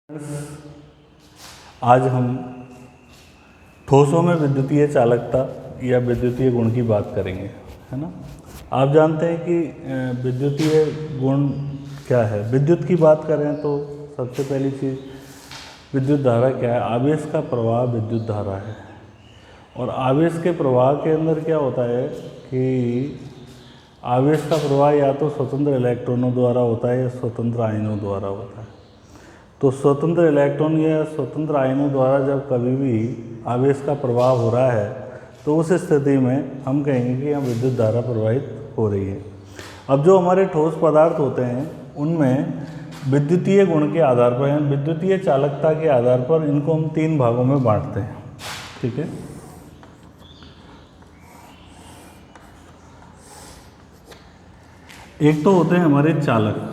आज हम ठोसों में विद्युतीय चालकता या विद्युतीय गुण की बात करेंगे, है ना। आप जानते हैं कि विद्युतीय गुण क्या है। विद्युत की बात करें तो सबसे पहली चीज़ विद्युत धारा क्या है। आवेश का प्रवाह विद्युत धारा है, और आवेश के प्रवाह के अंदर क्या होता है कि आवेश का प्रवाह या तो स्वतंत्र इलेक्ट्रॉनों द्वारा होता है या स्वतंत्र आयनों द्वारा होता है। तो स्वतंत्र इलेक्ट्रॉन या स्वतंत्र आयनों द्वारा जब कभी भी आवेश का प्रवाह हो रहा है तो उस स्थिति में हम कहेंगे कि यहाँ विद्युत धारा प्रवाहित हो रही है। अब जो हमारे ठोस पदार्थ होते हैं उनमें विद्युतीय गुण के आधार पर या विद्युतीय चालकता के आधार पर इनको हम 3 भागों में बांटते हैं, ठीक है। एक तो होते हैं हमारे चालक,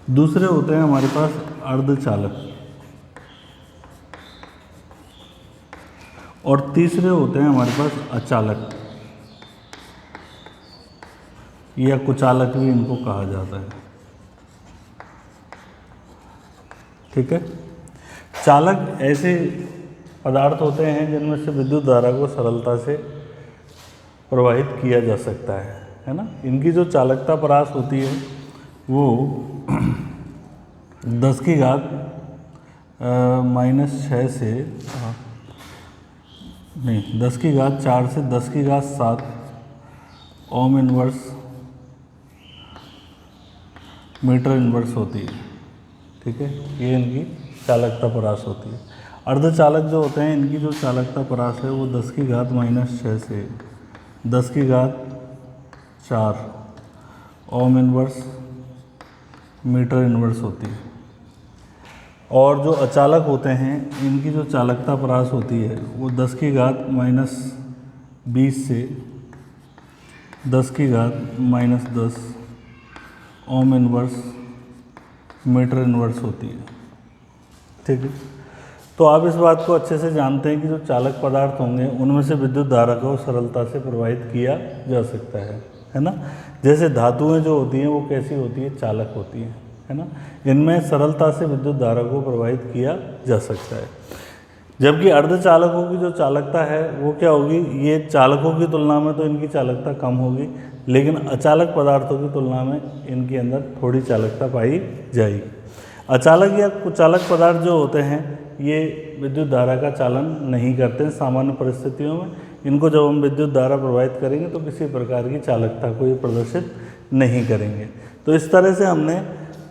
दूसरे होते हैं हमारे पास अर्धचालक, और तीसरे होते हैं हमारे पास अचालक या कुचालक भी इनको कहा जाता है, ठीक है। चालक ऐसे पदार्थ होते हैं जिनमें से विद्युत धारा को सरलता से प्रवाहित किया जा सकता है ना। इनकी जो चालकता परास होती है वो 10 की घात -6 से 10 की घात 4 से 10 की घात 7 ओम इनवर्स मीटर इनवर्स होती है, ठीक है। ये इनकी चालकता परास होती है। अर्धचालक जो होते हैं इनकी जो चालकता परास है वो 10 की घात -6 से 10 की घात 4 ओम इनवर्स मीटर इनवर्स होती है। और जो अचालक होते हैं इनकी जो चालकता परास होती है वो 10 की घात -20 से 10 की घात -10 ओम इनवर्स मीटर इनवर्स होती है, ठीक है। तो आप इस बात को अच्छे से जानते हैं कि जो चालक पदार्थ होंगे उनमें से विद्युत धारा को सरलता से प्रवाहित किया जा सकता है ना। जैसे धातुएं जो होती हैं वो कैसी होती है, चालक होती हैं, है ना। इनमें सरलता से विद्युत धारा को प्रवाहित किया जा सकता है। जबकि अर्धचालकों की जो चालकता है वो क्या होगी, ये चालकों की तुलना में तो इनकी चालकता कम होगी, लेकिन अचालक पदार्थों की तुलना में इनके अंदर थोड़ी चालकता पाई जाएगी। अचालक या कुचालक पदार्थ जो होते हैं ये विद्युत धारा का चालन नहीं करते हैं सामान्य परिस्थितियों में। इनको जब हम विद्युत धारा प्रवाहित करेंगे तो किसी प्रकार की चालकता को ये प्रदर्शित नहीं करेंगे। तो इस तरह से हमने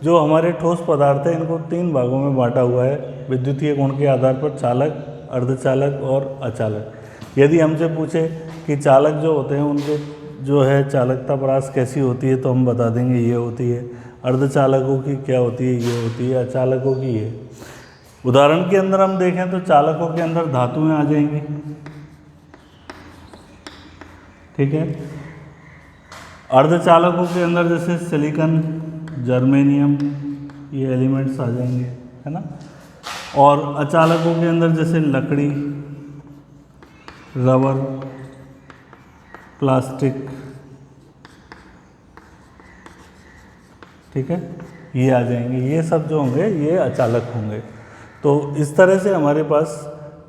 जो हमारे ठोस पदार्थ हैं इनको 3 भागों में बांटा हुआ है विद्युतीय गुण के आधार पर, चालक, अर्धचालक और अचालक। यदि हमसे पूछे कि चालक जो होते हैं उनके जो है चालकता परास कैसी होती है तो हम बता देंगे ये होती है। अर्धचालकों की क्या होती है, ये होती है। अचालकों की ये। उदाहरण के अंदर हम देखें तो चालकों के अंदर धातुएं आ जाएंगी, ठीक है। अर्धचालकों के अंदर जैसे सिलिकॉन, जर्मेनियम, ये एलिमेंट्स आ जाएंगे, है ना। और अचालकों के अंदर जैसे लकड़ी, रबर, प्लास्टिक, ठीक है, ये आ जाएंगे। ये सब जो होंगे ये अचालक होंगे। तो इस तरह से हमारे पास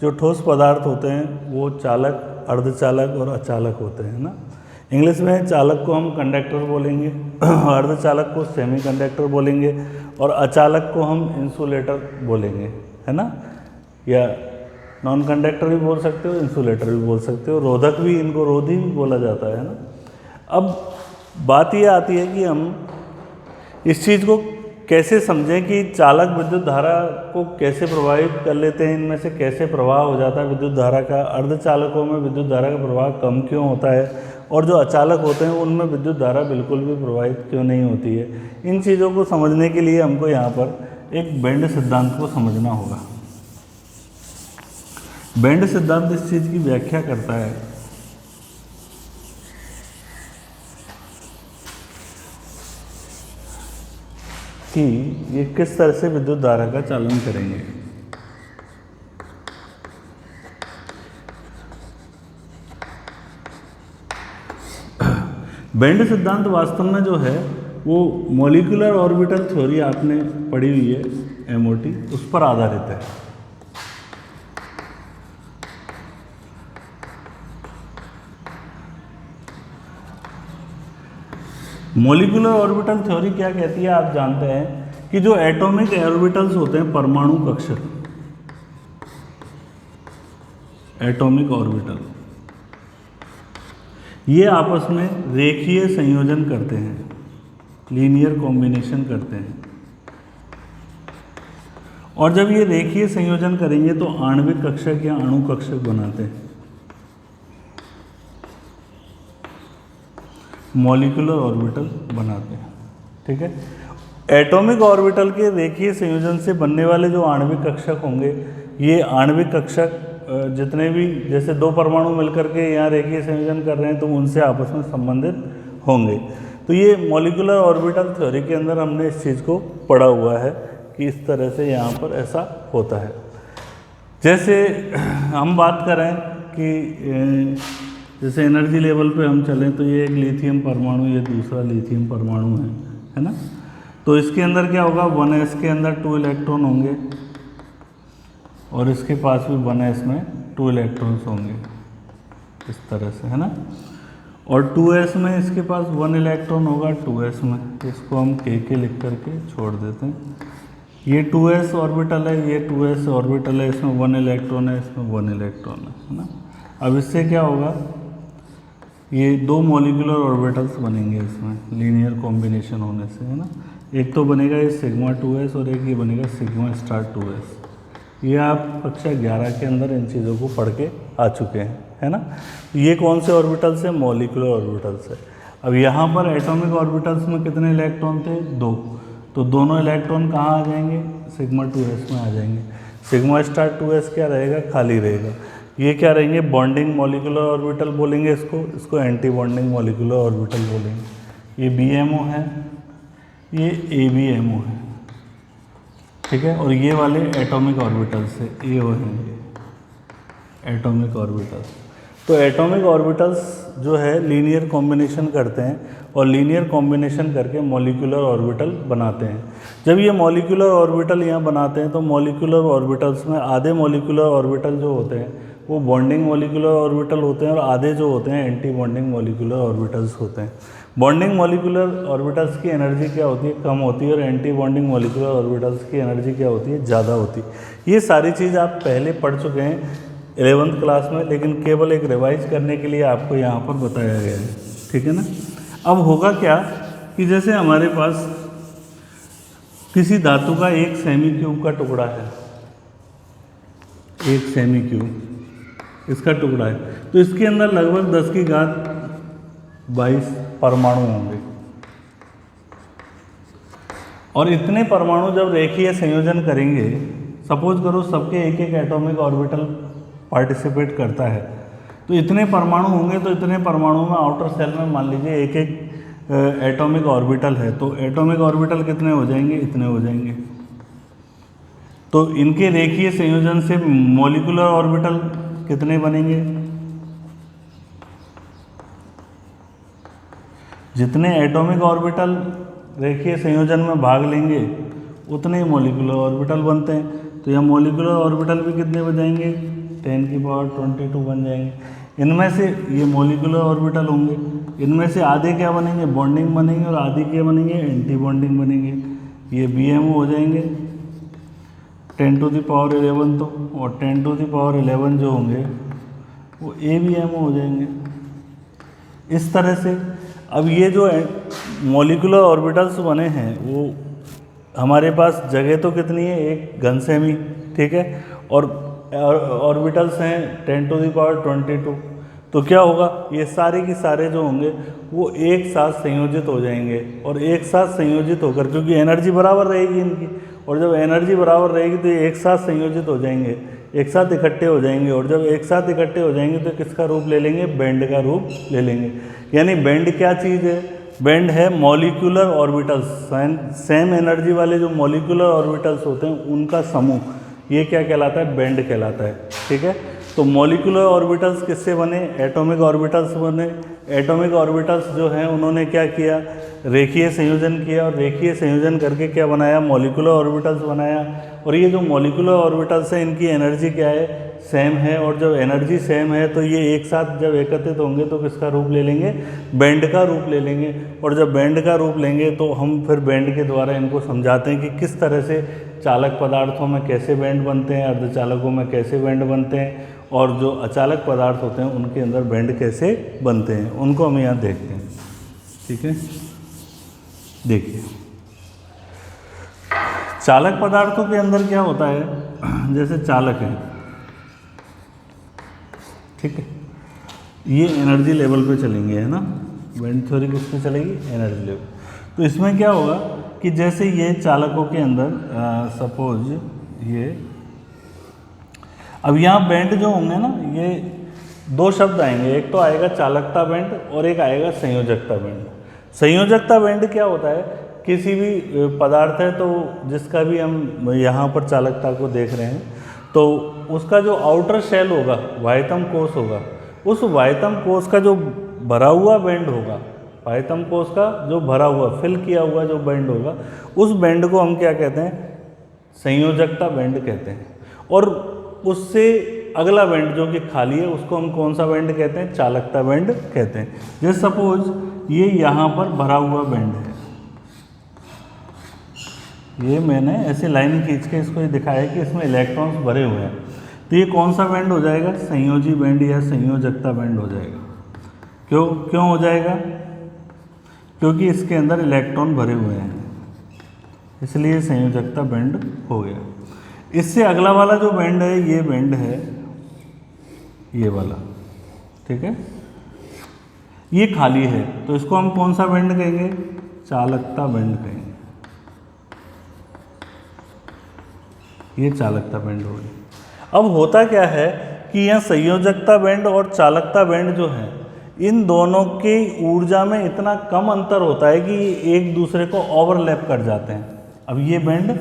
जो ठोस पदार्थ होते हैं वो चालक, अर्धचालक और अचालक होते हैं ना। इंग्लिश में चालक को हम कंडक्टर बोलेंगे, अर्धचालक को सेमी कंडक्टर बोलेंगे, और अचालक को हम इंसुलेटर बोलेंगे, है ना। या नॉन कंडक्टर भी बोल सकते हो, इंसुलेटर भी बोल सकते हो, रोधक भी, इनको रोधी भी बोला जाता है ना। अब बात ये आती है कि हम इस चीज़ को कैसे समझें कि चालक विद्युत धारा को कैसे प्रभावित कर लेते हैं, इनमें से कैसे प्रवाह हो जाता है विद्युत धारा का। अर्धचालकों में विद्युत धारा का प्रवाह कम क्यों होता है, और जो अचालक होते हैं उनमें विद्युत धारा बिल्कुल भी प्रवाहित क्यों नहीं होती है। इन चीज़ों को समझने के लिए हमको यहाँ पर एक बेंड सिद्धांत को समझना होगा। बेंड सिद्धांत इस चीज़ की व्याख्या करता है कि ये किस तरह से विद्युत धारा का चालन करेंगे। बेंड सिद्धांत वास्तव में जो है वो मॉलिक्यूलर ऑर्बिटल थ्योरी आपने पढ़ी हुई है, MOT, उस पर आधारित है। मॉलिक्यूलर ऑर्बिटल थ्योरी क्या कहती है, आप जानते हैं कि जो एटॉमिक ऑर्बिटल्स होते हैं, परमाणु कक्षक, एटॉमिक ऑर्बिटल, ये आपस में रेखीय संयोजन करते हैं, लीनियर कॉम्बिनेशन करते हैं। और जब ये रेखीय संयोजन करेंगे तो आणविक कक्षक या अणु कक्षक बनाते हैं, मॉलिक्यूलर ऑर्बिटल बनाते हैं। ठीक है, एटॉमिक ऑर्बिटल के रेखीय संयोजन से बनने वाले जो आणविक कक्षक होंगे, ये आणविक कक्षक जितने भी, जैसे दो परमाणु मिलकर के यहाँ रेखीय संयोजन कर रहे हैं तो उनसे आपस में संबंधित होंगे। तो ये मॉलिक्यूलर ऑर्बिटल थ्योरी के अंदर हमने इस चीज़ को पढ़ा हुआ है कि इस तरह से यहाँ पर ऐसा होता है। जैसे हम बात करें कि जैसे एनर्जी लेवल पे हम चलें तो ये एक लिथियम परमाणु, ये दूसरा लिथियम परमाणु है ना। तो इसके अंदर क्या होगा, 1s के अंदर 2 इलेक्ट्रॉन होंगे और इसके पास भी 1s में 2 इलेक्ट्रॉन्स होंगे, इस तरह से, है ना। और 2s में इसके पास 1 इलेक्ट्रॉन होगा 2s में, इसको हम k लिख करके छोड़ देते हैं। ये 2s ऑर्बिटल है, ये 2s ऑर्बिटल है, इसमें 1 इलेक्ट्रॉन है, इसमें 1 इलेक्ट्रॉन है ना। अब इससे क्या होगा, ये 2 मॉलिक्यूलर ऑर्बिटल्स बनेंगे इसमें लीनियर कॉम्बिनेशन होने से, है ना। एक तो बनेगा ये सिग्मा 2s और एक ये बनेगा सिग्मा स्टार 2s। ये आप कक्षा 11 के अंदर इन चीज़ों को पढ़ के आ चुके हैं, है ना। ये कौन से ऑर्बिटल्स है, मॉलिक्यूलर ऑर्बिटल्स है। अब यहाँ पर एटॉमिक ऑर्बिटल्स में कितने इलेक्ट्रॉन थे, 2, तो दोनों इलेक्ट्रॉन कहाँ आ जाएंगे, सिग्मा 2s में आ जाएंगे। सिग्मा स्टार 2s क्या रहेगा, खाली रहेगा। ये क्या रहेंगे, बॉन्डिंग मॉलिक्यूलर ऑर्बिटल बोलेंगे इसको एंटी बॉन्डिंग मॉलिक्यूलर ऑर्बिटल बोलेंगे। ये BMO है, ये ABMO है, ठीक है। और ये वाले एटॉमिक ऑर्बिटल्स है, AO हैं एटॉमिक ऑर्बिटल्स। तो एटॉमिक ऑर्बिटल्स जो है लीनियर कॉम्बिनेशन करते हैं और लीनियर कॉम्बिनेशन करके मॉलिक्यूलर ऑर्बिटल बनाते हैं। जब ये मॉलिक्यूलर ऑर्बिटल यहाँ बनाते हैं तो मॉलिक्यूलर ऑर्बिटल्स में आधे मॉलिक्यूलर ऑर्बिटल जो होते हैं वो बॉन्डिंग मॉलिक्यूलर ऑर्बिटल होते हैं और आधे जो होते हैं एंटी बॉन्डिंग मॉलिक्यूलर ऑर्बिटल्स होते हैं। बॉन्डिंग मॉलिक्यूलर ऑर्बिटल्स की एनर्जी क्या होती है, कम होती है, और एंटी बॉन्डिंग मॉलिक्यूलर ऑर्बिटल्स की एनर्जी क्या होती है, ज़्यादा होती है। ये सारी चीज़ आप पहले पढ़ चुके हैं 11th क्लास में, लेकिन केवल एक रिवाइज करने के लिए आपको यहाँ पर बताया गया है, ठीक है ना। अब होगा क्या कि जैसे हमारे पास किसी धातु का एक सेमी क्यूब का टुकड़ा है, एक सेमी क्यूब इसका टुकड़ा है, तो इसके अंदर लगभग 10 की घात 22 परमाणु होंगे। और इतने परमाणु जब रेखीय संयोजन करेंगे, सपोज करो सबके एक एक एटॉमिक ऑर्बिटल पार्टिसिपेट करता है, तो इतने परमाणु होंगे। तो इतने परमाणु में आउटर सेल में मान लीजिए एक एक एटॉमिक ऑर्बिटल है, तो एटॉमिक ऑर्बिटल कितने हो जाएंगे, इतने हो जाएंगे। तो इनके रेखीय संयोजन से मॉलिक्यूलर ऑर्बिटल कितने बनेंगे, जितने एटॉमिक ऑर्बिटल रेखीय संयोजन में भाग लेंगे उतने ही मॉलिक्यूलर ऑर्बिटल बनते हैं। तो यहाँ मॉलिक्यूलर ऑर्बिटल भी कितने बन जाएंगे, 10 की पावर 22 बन जाएंगे। इनमें से ये मॉलिक्यूलर ऑर्बिटल होंगे, इनमें से आधे क्या बनेंगे, बॉन्डिंग बनेंगे, और आधे क्या बनेंगे, एंटी बॉन्डिंग बनेंगे। ये BMO हो जाएंगे 10 टू द पावर 11, तो और 10 टू द पावर 11 जो होंगे वो ABMO हो जाएंगे, इस तरह से। अब ये जो मॉलिक्यूलर ऑर्बिटल्स बने हैं वो हमारे पास जगह तो कितनी है, एक घन सेमी, ठीक है, और ऑर्बिटल्स हैं 10 टू द पावर 22। तो क्या होगा, ये सारे के सारे जो होंगे वो एक साथ संयोजित हो जाएंगे, और एक साथ संयोजित होकर, क्योंकि एनर्जी बराबर रहेगी इनकी, और जब एनर्जी बराबर रहेगी तो ये एक साथ संयोजित हो जाएंगे, एक साथ इकट्ठे हो जाएंगे। और जब एक साथ इकट्ठे हो जाएंगे तो किसका रूप ले लेंगे, बैंड का रूप ले लेंगे। यानी बैंड क्या चीज़ है, बैंड है मॉलिक्यूलर ऑर्बिटल्स, सेम एनर्जी वाले जो मॉलिक्यूलर ऑर्बिटल्स होते हैं उनका समूह, ये क्या कहलाता है, बैंड कहलाता है, ठीक है। तो मॉलिक्यूलर ऑर्बिटल्स किससे बने, एटॉमिक ऑर्बिटल्स बने, एटॉमिक ऑर्बिटल्स जो हैं उन्होंने क्या किया, रेखीय संयोजन किया, और रेखीय संयोजन करके क्या बनाया, मॉलिक्यूलर ऑर्बिटल्स बनाया। और ये जो मॉलिक्यूलर ऑर्बिटल्स हैं इनकी एनर्जी क्या है, सेम है। और जब एनर्जी सेम है तो ये एक साथ जब एकत्रित होंगे तो किसका रूप ले लेंगे, बैंड का रूप ले लेंगे। और जब बैंड का रूप लेंगे तो हम फिर बैंड के द्वारा इनको समझाते हैं कि किस तरह से चालक पदार्थों में कैसे बैंड बनते हैं, अर्धचालकों में कैसे बैंड बनते हैं, और जो अचालक पदार्थ होते हैं उनके अंदर बैंड कैसे बनते हैं, उनको हम यहाँ देखते हैं। ठीक है, देखिए चालक पदार्थों के अंदर क्या होता है, जैसे चालक है, ठीक है, ये एनर्जी लेवल पे चलेंगे, है ना, बैंड थ्योरी किस पे चलेगी, एनर्जी लेवल। तो इसमें क्या होगा कि जैसे ये चालकों के अंदर सपोज ये, अब यहाँ बैंड जो होंगे ना, ये दो शब्द आएंगे, एक तो आएगा चालकता बैंड और एक आएगा संयोजकता बैंड। संयोजकता बैंड क्या होता है, किसी भी पदार्थ है तो जिसका भी हम यहाँ पर चालकता को देख रहे हैं तो उसका जो आउटर शेल होगा, वाह्यतम कोश होगा, उस वाह्यतम कोश का जो भरा हुआ बैंड होगा, वाह्यतम कोश का जो भरा हुआ फिल किया हुआ जो बैंड होगा, उस बैंड को हम क्या कहते हैं, संयोजकता बैंड कहते हैं। और उससे अगला बैंड जो कि खाली है उसको हम कौन सा बैंड कहते हैं, चालकता बैंड कहते हैं। जैसे सपोज ये यहाँ पर भरा हुआ बैंड है, ये मैंने ऐसे लाइन खींच के इसको ये दिखाया है कि इसमें इलेक्ट्रॉन्स भरे हुए हैं, तो ये कौन सा बैंड हो जाएगा, संयोजी बैंड या संयोजकता बैंड हो जाएगा। क्यों हो जाएगा, क्योंकि इसके अंदर इलेक्ट्रॉन भरे हुए हैं, इसलिए संयोजकता बैंड हो गया। इससे अगला वाला जो बैंड है, ये बैंड है ये वाला, ठीक है, ये खाली है, तो इसको हम कौन सा बैंड कहेंगे, चालकता बैंड कहेंगे। ये चालकता बैंड हो गई। अब होता क्या है कि यह संयोजकता बैंड और चालकता बैंड जो है, इन दोनों की ऊर्जा में इतना कम अंतर होता है कि एक दूसरे को ओवरलैप कर जाते हैं। अब ये बैंड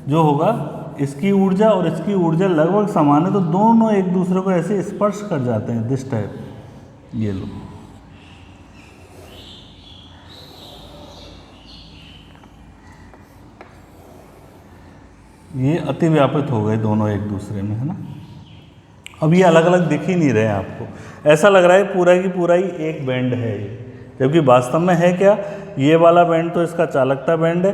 जो होगा, इसकी ऊर्जा और इसकी ऊर्जा लगभग समान है, तो दोनों एक दूसरे को ऐसे स्पर्श कर जाते हैं, दिस टाइप। ये लो, ये अति व्यापित हो गए दोनों एक दूसरे में, है ना। अब ये अलग अलग दिख ही नहीं रहे हैं आपको, ऐसा लग रहा है पूरा की पूरा ही एक बैंड है ये, जबकि वास्तव में है क्या, ये वाला बैंड तो इसका चालकता बैंड है,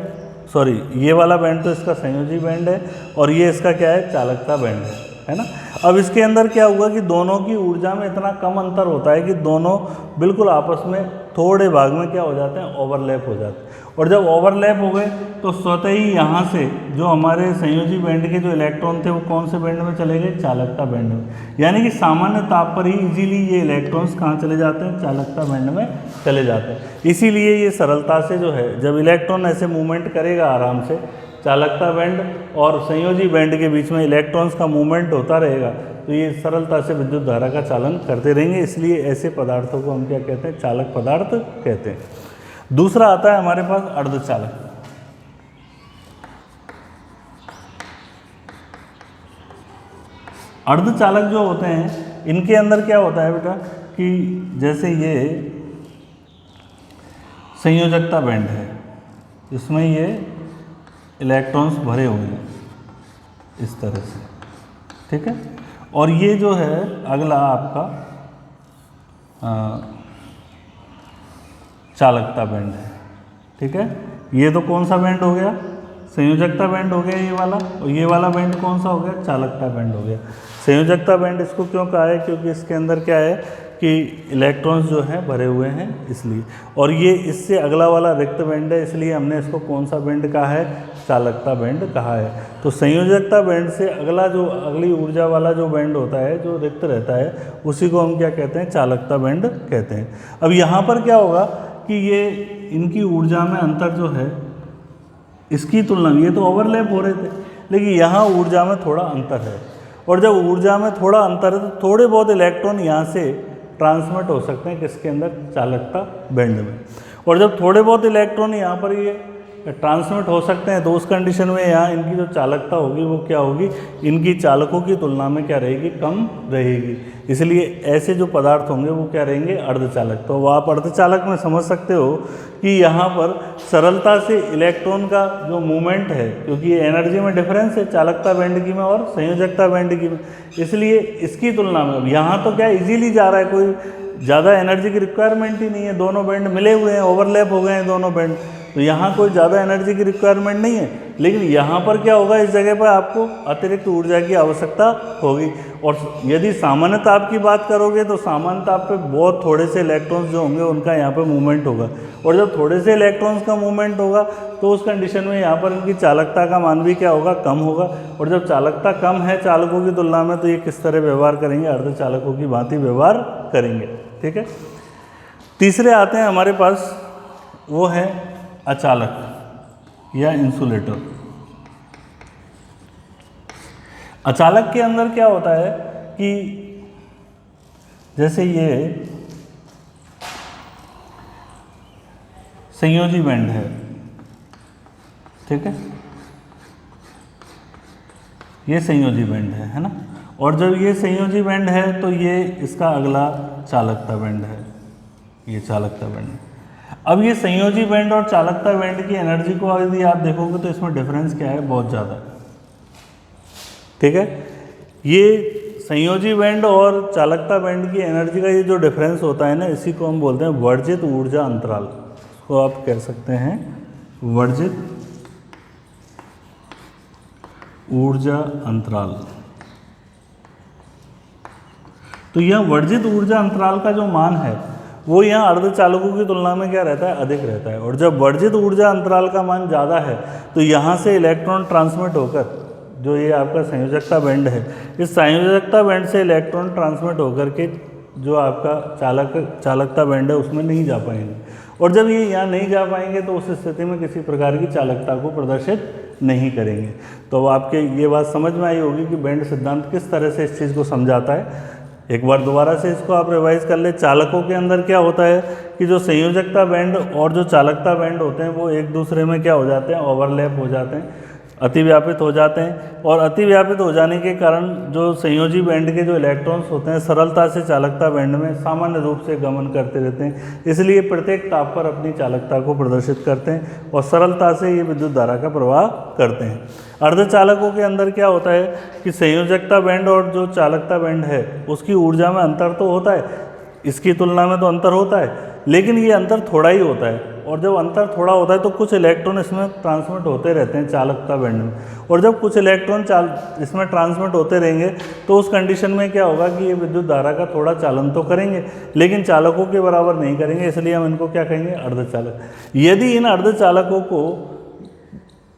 सॉरी ये वाला बैंड तो इसका संयोजी बैंड है, और ये इसका क्या है, चालकता बैंड है ना। अब इसके अंदर क्या हुआ कि दोनों की ऊर्जा में इतना कम अंतर होता है कि दोनों बिल्कुल आपस में थोड़े भाग में क्या हो जाते हैं, ओवरलैप हो जाते हैं। और जब ओवरलैप हो गए तो स्वतः ही यहाँ से जो हमारे संयोजी बैंड के जो इलेक्ट्रॉन थे वो कौन से बैंड में चले गए, चालकता बैंड में। यानी कि सामान्य ताप पर ही इजीली ये इलेक्ट्रॉन्स कहाँ चले जाते हैं, चालकता बैंड में चले जाते हैं। इसीलिए ये सरलता से जो है, जब इलेक्ट्रॉन ऐसे मूवमेंट करेगा आराम से, चालकता बैंड और संयोजी बैंड के बीच में इलेक्ट्रॉन्स का मूवमेंट होता रहेगा, तो ये सरलता से विद्युत धारा का चालन करते रहेंगे। इसलिए ऐसे पदार्थों को हम क्या कहते हैं, चालक पदार्थ कहते हैं। दूसरा आता है हमारे पास अर्धचालक। अर्धचालक जो होते हैं इनके अंदर क्या होता है बेटा कि जैसे ये संयोजकता बैंड है, इसमें ये इलेक्ट्रॉन्स भरे हुए हैं इस तरह से, ठीक है। और ये जो है अगला आपका चालकता बैंड है, ठीक है। ये तो कौन सा बैंड हो गया, संयोजकता बैंड हो गया ये वाला, और ये वाला बैंड कौन सा हो गया, चालकता बैंड हो गया। संयोजकता बैंड इसको क्यों कहा है, क्योंकि इसके अंदर क्या है कि इलेक्ट्रॉन्स जो हैं भरे हुए हैं इसलिए। और ये इससे अगला वाला रिक्त बैंड है, इसलिए हमने इसको कौन सा बैंड कहा है, चालकता बैंड कहा है। तो संयोजकता बैंड से अगला जो अगली ऊर्जा वाला जो बैंड होता है जो रिक्त रहता है, उसी को हम क्या कहते हैं, चालकता बैंड कहते हैं। अब यहाँ पर क्या होगा कि ये इनकी ऊर्जा में अंतर जो है, इसकी तुलना में ये तो ओवरलैप हो रहे थे, लेकिन यहाँ ऊर्जा में थोड़ा अंतर है। और जब ऊर्जा में थोड़ा अंतर है तो थोड़े बहुत इलेक्ट्रॉन यहाँ से ट्रांसमिट हो सकते हैं किसके अंदर, चालकता बैंड में। और जब थोड़े बहुत इलेक्ट्रॉन यहाँ पर ये ट्रांसमिट हो सकते हैं, तो उस कंडीशन में यहाँ इनकी जो चालकता होगी वो क्या होगी, इनकी चालकों की तुलना में क्या रहेगी, कम रहेगी। इसलिए ऐसे जो पदार्थ होंगे वो क्या रहेंगे, अर्धचालक। तो आप अर्धचालक में समझ सकते हो कि यहाँ पर सरलता से इलेक्ट्रॉन का जो मूवमेंट है, क्योंकि ये एनर्जी में डिफरेंस है चालकता बैंड की में और संयोजकता बैंड की में, इसलिए इसकी तुलना में यहाँ तो क्या इजीली जा रहा है, कोई ज़्यादा एनर्जी की रिक्वायरमेंट ही नहीं है, दोनों बैंड मिले हुए हैं, ओवरलैप हो गए हैं दोनों बैंड, तो यहाँ कोई ज़्यादा एनर्जी की रिक्वायरमेंट नहीं है। लेकिन यहाँ पर क्या होगा, इस जगह पर आपको अतिरिक्त ऊर्जा की आवश्यकता होगी। और यदि सामान्य ताप की बात करोगे तो सामान्य ताप पे बहुत थोड़े से इलेक्ट्रॉन्स जो होंगे उनका यहाँ पे मूवमेंट होगा, और जब थोड़े से इलेक्ट्रॉन्स का मूवमेंट होगा तो उस कंडीशन में यहाँ पर इनकी चालकता का मान भी क्या होगा, कम होगा। और जब चालकता कम है चालकों की तुलना में, तो ये किस तरह व्यवहार करेंगे, अर्धचालकों की भांति व्यवहार करेंगे। ठीक है, तीसरे आते हैं हमारे पास, वो है अचालक या इंसुलेटर। अचालक के अंदर क्या होता है कि जैसे ये संयोजी बैंड है, ठीक है, ये संयोजी बैंड है ना, और जब ये संयोजी बैंड है तो ये इसका अगला चालकता बैंड है, ये चालकता बैंड है। अब ये संयोजी बैंड और चालकता बैंड की एनर्जी को यदि आप देखोगे तो इसमें डिफरेंस क्या है, बहुत ज़्यादा है। ठीक है, ये संयोजी बैंड और चालकता बैंड की एनर्जी का ये जो डिफरेंस होता है ना, इसी को हम बोलते हैं वर्जित ऊर्जा अंतराल। इसको आप कह सकते हैं वर्जित ऊर्जा अंतराल। तो यह वर्जित ऊर्जा अंतराल का जो मान है वो यहाँ अर्धचालकों की तुलना में क्या रहता है, अधिक रहता है। और जब वर्जित ऊर्जा अंतराल का मान ज़्यादा है तो यहाँ से इलेक्ट्रॉन ट्रांसमिट होकर, जो ये आपका संयोजकता बैंड है, इस संयोजकता बैंड से इलेक्ट्रॉन ट्रांसमिट होकर के जो आपका चालकता बैंड है उसमें नहीं जा पाएंगे। और जब ये यहाँ नहीं जा पाएंगे तो उस स्थिति में किसी प्रकार की चालकता को प्रदर्शित नहीं करेंगे। तो आपके ये बात समझ में आई होगी कि बैंड सिद्धांत किस तरह से इस चीज़ को समझाता है। एक बार दोबारा से इसको आप रिवाइज कर ले। चालकों के अंदर क्या होता है कि जो संयोजकता बैंड और जो चालकता बैंड होते हैं वो एक दूसरे में क्या हो जाते हैं, ओवरलैप हो जाते हैं, अतिव्यापित हो जाते हैं। और अतिव्यापित हो जाने के कारण जो संयोजी बैंड के जो इलेक्ट्रॉन्स होते हैं सरलता से चालकता बैंड में सामान्य रूप से गमन करते रहते हैं, इसलिए प्रत्येक ताप पर अपनी चालकता को प्रदर्शित करते हैं और सरलता से ये विद्युत धारा का प्रवाह करते हैं। अर्धचालकों के अंदर क्या होता है कि संयोजकता बैंड और जो चालकता बैंड है उसकी ऊर्जा में अंतर तो होता है, इसकी तुलना में तो अंतर होता है, लेकिन ये अंतर थोड़ा ही होता है। और जब अंतर थोड़ा होता है तो कुछ इलेक्ट्रॉन इसमें ट्रांसमिट होते रहते हैं चालकता बैंड में, और जब कुछ इलेक्ट्रॉन इसमें ट्रांसमिट होते रहेंगे तो उस कंडीशन में क्या होगा कि ये विद्युत धारा का थोड़ा चालन तो करेंगे लेकिन चालकों के बराबर नहीं करेंगे, इसलिए हम इनको क्या कहेंगे, अर्धचालक। यदि इन अर्धचालकों को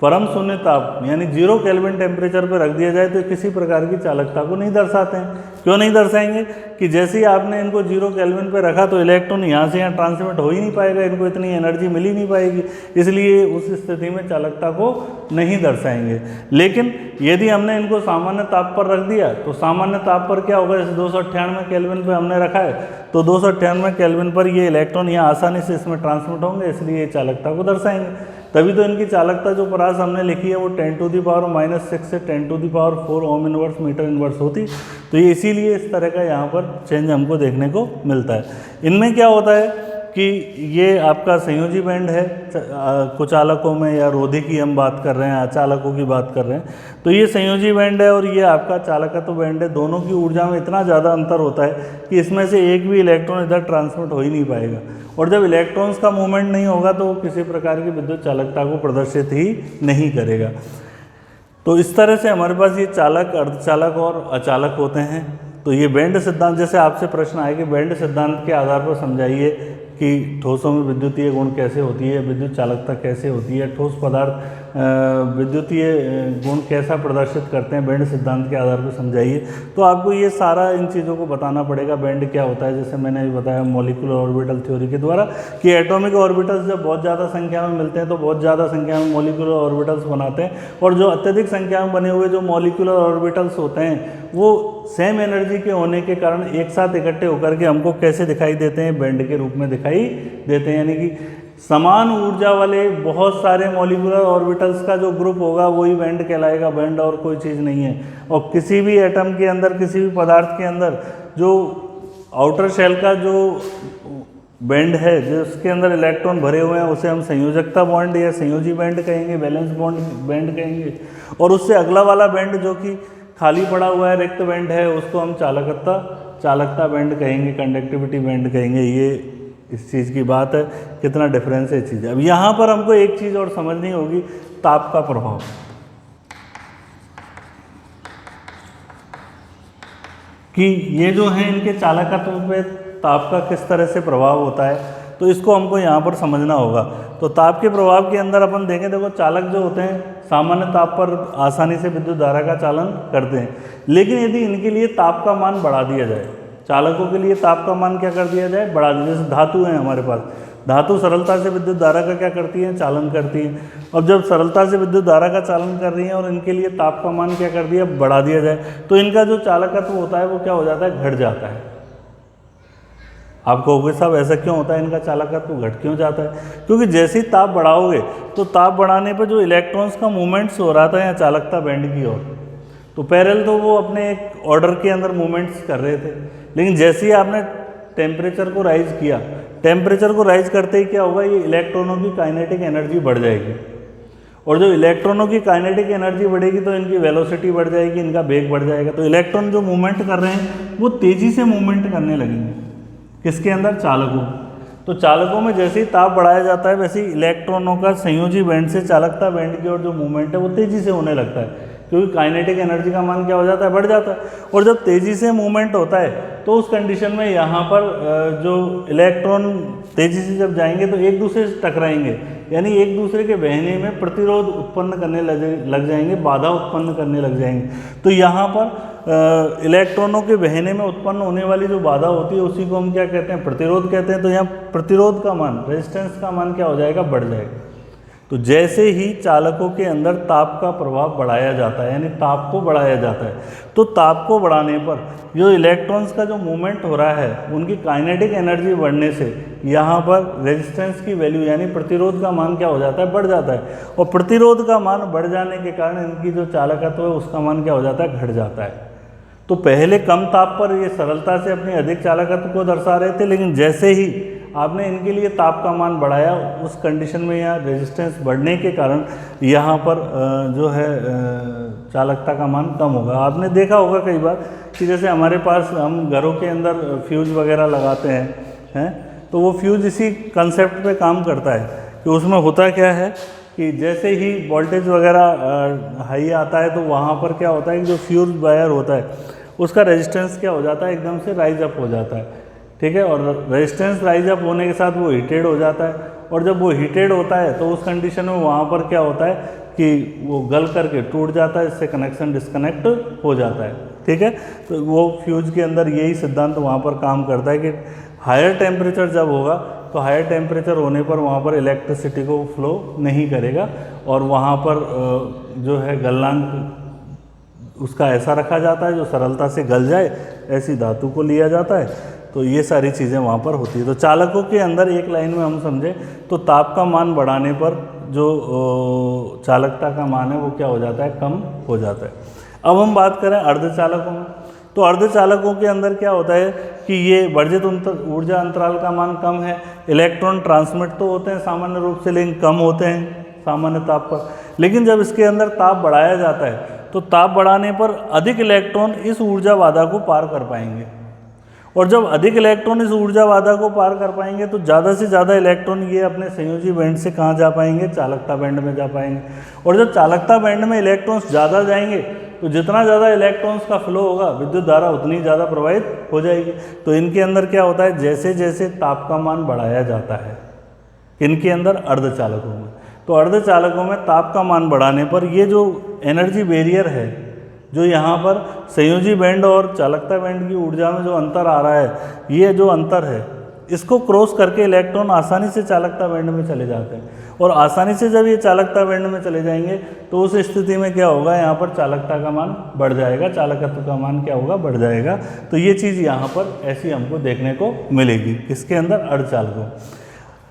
परम शून्य ताप यानी 0 केल्विन टेम्परेचर पर रख दिया जाए तो किसी प्रकार की चालकता को नहीं दर्शाते हैं। क्यों नहीं दर्शाएंगे कि जैसे ही आपने इनको 0 केल्विन पर रखा तो इलेक्ट्रॉन यहाँ से यहाँ ट्रांसमिट हो ही नहीं पाएगा, इनको इतनी एनर्जी मिल ही नहीं पाएगी, इसलिए उस स्थिति में चालकता को नहीं दर्शाएंगे। लेकिन यदि हमने इनको सामान्य ताप पर रख दिया तो सामान्य ताप पर क्या होगा, जैसे 298 केल्विन पर हमने रखा है तो 298 केल्विन पर ये इलेक्ट्रॉन यहाँ आसानी से इसमें ट्रांसमिट होंगे, इसलिए ये चालकता को दर्शाएंगे। तभी तो इनकी चालकता जो परास हमने लिखी है वो 10⁻⁻6 से 10⁴ ओम इनवर्स मीटर इनवर्स होती। तो ये इसीलिए इस तरह का यहाँ पर चेंज हमको देखने को मिलता है। इनमें क्या होता है कि ये आपका संयोजी बैंड है, कुचालकों में या रोधी की हम बात कर रहे हैं, अचालकों की बात कर रहे हैं, तो ये संयोजी बैंड है और ये आपका चालकत्व बैंड है। दोनों की ऊर्जा में इतना ज़्यादा अंतर होता है कि इसमें से एक भी इलेक्ट्रॉन इधर ट्रांसमिट हो ही नहीं पाएगा, और जब इलेक्ट्रॉन्स का मूवमेंट नहीं होगा तो वो किसी प्रकार की विद्युत चालकता को प्रदर्शित ही नहीं करेगा। तो इस तरह से हमारे पास ये चालक, अर्धचालक और अचालक होते हैं। तो ये बैंड सिद्धांत, जैसे आपसे प्रश्न आए कि बैंड सिद्धांत के आधार पर समझाइए कि ठोसों में विद्युतीय गुण कैसे होती है, विद्युत चालकता कैसे होती है, ठोस पदार्थ विद्युतीय गुण कैसा प्रदर्शित करते हैं, बैंड सिद्धांत के आधार पर समझाइए। तो आपको ये सारा इन चीज़ों को बताना पड़ेगा। बैंड क्या होता है, जैसे मैंने अभी बताया मॉलिक्यूलर ऑर्बिटल थ्योरी के द्वारा कि एटॉमिक ऑर्बिटल्स जब बहुत ज़्यादा संख्या में मिलते हैं तो बहुत ज़्यादा संख्या में मॉलिक्यूलर ऑर्बिटल्स बनाते हैं, और जो अत्यधिक संख्या में बने हुए जो मॉलिक्यूलर ऑर्बिटल्स होते हैं वो सेम एनर्जी के होने के कारण एक साथ इकट्ठे होकर के हमको कैसे दिखाई देते हैं, बैंड के रूप में दिखाई देते हैं। यानी कि समान ऊर्जा वाले बहुत सारे मॉलिक्यूलर ऑर्बिटल्स का जो ग्रुप होगा वही बैंड कहलाएगा, बैंड और कोई चीज़ नहीं है। और किसी भी एटम के अंदर, किसी भी पदार्थ के अंदर जो आउटर शेल का जो बैंड है, जिसके अंदर इलेक्ट्रॉन भरे हुए हैं, उसे हम संयोजकता बॉन्ड या संयोजी बैंड कहेंगे, वैलेंस बॉन्ड बैंड कहेंगे। और उससे अगला वाला बैंड जो कि खाली पड़ा हुआ है, रिक्त बैंड है, उसको हम चालकता बैंड कहेंगे, कंडक्टिविटी बैंड कहेंगे। ये इस चीज़ की बात है, कितना डिफरेंस है चीज़। अब यहाँ पर हमको एक चीज़ और समझनी होगी, ताप का प्रभाव। कि ये जो है इनके चालकत्व पे ताप का किस तरह से प्रभाव होता है, तो इसको हमको यहाँ पर समझना होगा। तो ताप के प्रभाव के अंदर अपन देखें, देखो चालक जो होते हैं सामान्य ताप पर आसानी से विद्युत धारा का चालन करते हैं। लेकिन यदि इनके लिए ताप का मान बढ़ा दिया जाए, चालकों के लिए ताप का मान क्या कर दिया जाए, बढ़ा दिया। जैसे धातु है हमारे पास, धातु सरलता से विद्युत धारा का क्या करती है, चालन करती है। अब जब सरलता से विद्युत धारा का चालन कर रही है और इनके लिए ताप का मान क्या कर दिया, बढ़ा दिया जाए, तो इनका जो चालकत्व होता है वो क्या हो जाता है, घट जाता है। आप कहोगे साहब ऐसा क्यों होता है, इनका चालकत्व घट क्यों जाता है? क्योंकि जैसे ही ताप बढ़ाओगे तो ताप बढ़ाने पर जो इलेक्ट्रॉन्स का मूवमेंट्स हो रहा था यहाँ चालकता बैंड की ओर, तो पैरेलल तो वो अपने एक ऑर्डर के अंदर मूवमेंट्स कर रहे थे। लेकिन जैसे ही आपने टेम्परेचर को राइज किया, टेम्परेचर को राइज करते ही क्या होगा, ये इलेक्ट्रॉनों की काइनेटिक एनर्जी बढ़ जाएगी। और जो इलेक्ट्रॉनों की काइनेटिक एनर्जी बढ़ेगी तो इनकी वेलोसिटी बढ़ जाएगी, इनका वेग बढ़ जाएगा। तो इलेक्ट्रॉन जो मूवमेंट कर रहे हैं वो तेज़ी से मूवमेंट करने लगेंगे। किसके अंदर, चालकों। तो चालकों में जैसे ही ताप बढ़ाया जाता है वैसे ही इलेक्ट्रॉनों का संयोजी बैंड से चालकता बैंड की ओर जो मूवमेंट है वो तेज़ी से होने लगता है, क्योंकि काइनेटिक एनर्जी का मान क्या हो जाता है, बढ़ जाता है। और जब तेज़ी से मूवमेंट होता है तो उस कंडीशन में यहाँ पर जो इलेक्ट्रॉन तेज़ी से जब जाएंगे तो एक दूसरे से टकराएंगे, यानी एक दूसरे के बहने में प्रतिरोध उत्पन्न करने लग जाएंगे, बाधा उत्पन्न करने लग जाएंगे। तो यहाँ पर इलेक्ट्रॉनों के बहने में उत्पन्न होने वाली जो बाधा होती है उसी को हम क्या कहते हैं, प्रतिरोध कहते हैं। तो यहाँ प्रतिरोध का मान, रेजिस्टेंस का मान क्या हो जाएगा, बढ़ जाएगा। तो जैसे ही चालकों के अंदर ताप का प्रभाव बढ़ाया जाता है, यानी ताप को बढ़ाया जाता है, तो ताप को बढ़ाने पर जो इलेक्ट्रॉन्स का जो मूवमेंट हो रहा है उनकी काइनेटिक एनर्जी बढ़ने से यहाँ पर रेजिस्टेंस की वैल्यू यानी प्रतिरोध का मान क्या हो जाता है, बढ़ जाता है। और प्रतिरोध का मान बढ़ जाने के कारण इनकी जो चालकत्व है उसका मान क्या हो जाता है, घट जाता है। तो पहले कम ताप पर ये सरलता से अपनी अधिक चालकत्व को दर्शा रहे थे, लेकिन जैसे ही आपने इनके लिए ताप का मान बढ़ाया, उस कंडीशन में यहाँ रेजिस्टेंस बढ़ने के कारण यहाँ पर जो है चालकता का मान कम होगा। आपने देखा होगा कई बार कि जैसे हमारे पास हम घरों के अंदर फ्यूज वगैरह लगाते हैं, तो वो फ्यूज इसी कंसेप्ट पे काम करता है कि उसमें होता क्या है कि जैसे ही वोल्टेज वगैरह हाई आता है तो वहाँ पर क्या होता है कि जो फ्यूज वायर होता है उसका रेजिस्टेंस क्या हो जाता है, एकदम से राइज अप हो जाता है, ठीक है। और रेजिस्टेंस राइज अप होने के साथ वो हीटेड हो जाता है, और जब वो हीटेड होता है तो उस कंडीशन में वहाँ पर क्या होता है कि वो गल करके टूट जाता है, इससे कनेक्शन डिस्कनेक्ट हो जाता है, ठीक है। तो वो फ्यूज के अंदर यही सिद्धांत वहाँ पर काम करता है कि हायर टेम्परेचर जब होगा तो हायर टेम्परेचर होने पर वहाँ पर इलेक्ट्रिसिटी को फ्लो नहीं करेगा, और वहाँ पर जो है गलनांक उसका ऐसा रखा जाता है जो सरलता से गल जाए, ऐसी धातु को लिया जाता है। तो ये सारी चीज़ें वहाँ पर होती है। तो चालकों के अंदर एक लाइन में हम समझें तो ताप का मान बढ़ाने पर जो चालकता का मान है वो क्या हो जाता है, कम हो जाता है। अब हम बात करें अर्धचालकों में, तो अर्धचालकों के अंदर क्या होता है कि ये वर्जित ऊर्जा अंतराल का मान कम है, इलेक्ट्रॉन ट्रांसमिट तो होते हैं सामान्य रूप से, लेकिन कम होते हैं सामान्य ताप पर। लेकिन जब इसके अंदर ताप बढ़ाया जाता है तो ताप बढ़ाने पर अधिक इलेक्ट्रॉन इस ऊर्जा बाधा को पार कर पाएंगे, और जब अधिक इलेक्ट्रॉन इस ऊर्जा बाधा को पार कर पाएंगे तो ज़्यादा से ज़्यादा इलेक्ट्रॉन ये अपने संयोजी बैंड से कहाँ जा पाएंगे, चालकता बैंड में जा पाएंगे। और जब चालकता बैंड में इलेक्ट्रॉन्स ज़्यादा जाएंगे तो जितना ज़्यादा इलेक्ट्रॉन्स का फ्लो होगा विद्युत धारा उतनी ज़्यादा प्रवाहित हो जाएगी। तो इनके अंदर क्या होता है, जैसे जैसे ताप का मान बढ़ाया जाता है इनके अंदर अर्धचालकों में, तो अर्धचालकों में ताप का मान बढ़ाने पर ये जो एनर्जी बैरियर है, जो यहाँ पर संयोजी बैंड और चालकता बैंड की ऊर्जा में जो अंतर आ रहा है, ये जो अंतर है इसको क्रॉस करके इलेक्ट्रॉन आसानी से चालकता बैंड में चले जाते हैं। और आसानी से जब ये चालकता बैंड में चले जाएंगे तो उस स्थिति में क्या होगा, यहाँ पर चालकता का मान बढ़ जाएगा, चालकत्व का मान क्या होगा, बढ़ जाएगा। तो ये चीज़ यहाँ पर ऐसी हमको देखने को मिलेगी, किसके अंदर, अर्धचालकों।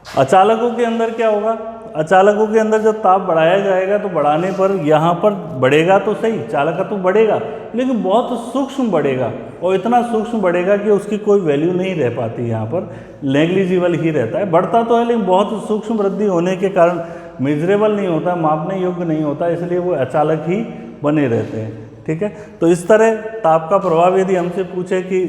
अचालकों के अंदर क्या होगा, अचालकों के अंदर जब ताप बढ़ाया जाएगा तो बढ़ाने पर यहाँ पर बढ़ेगा तो सही, चालकता तो बढ़ेगा लेकिन बहुत सूक्ष्म बढ़ेगा, और इतना सूक्ष्म बढ़ेगा कि उसकी कोई वैल्यू नहीं रह पाती, यहाँ पर नेग्लिजिबल ही रहता है। बढ़ता तो है लेकिन बहुत सूक्ष्म वृद्धि होने के कारण मेजरेबल नहीं होता, मापने योग्य नहीं होता, इसलिए वो अचालक ही बने रहते हैं। ठीक है, तो इस तरह ताप का प्रभाव यदि हमसे पूछे कि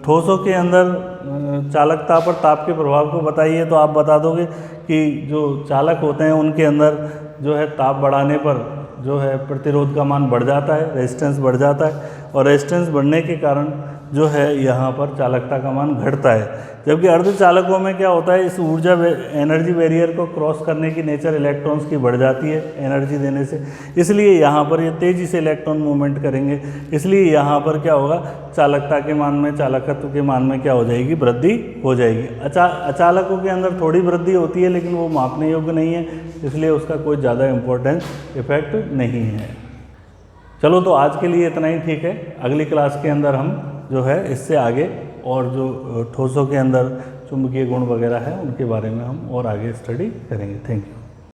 ठोसों के अंदर चालकता पर ताप के प्रभाव को बताइए, तो आप बता दोगे कि जो चालक होते हैं उनके अंदर जो है ताप बढ़ाने पर जो है प्रतिरोध का मान बढ़ जाता है, रेजिस्टेंस बढ़ जाता है, और रेजिस्टेंस बढ़ने के कारण जो है यहाँ पर चालकता का मान घटता है। जबकि अर्धचालकों में क्या होता है, इस ऊर्जा एनर्जी बैरियर को क्रॉस करने की नेचर इलेक्ट्रॉन्स की बढ़ जाती है एनर्जी देने से, इसलिए यहाँ पर ये तेज़ी से इलेक्ट्रॉन मूवमेंट करेंगे, इसलिए यहाँ पर क्या होगा, चालकता के मान में, चालकत्व के मान में क्या हो जाएगी, वृद्धि हो जाएगी। अचालकों के अंदर थोड़ी वृद्धि होती है लेकिन वो मापने योग्य नहीं है, इसलिए उसका कोई ज़्यादा इम्पोर्टेंस इफेक्ट नहीं है। चलो तो आज के लिए इतना ही ठीक है। अगली क्लास के अंदर हम जो है इससे आगे और जो ठोसों के अंदर चुंबकीय गुण वगैरह है उनके बारे में हम और आगे स्टडी करेंगे। Thank you.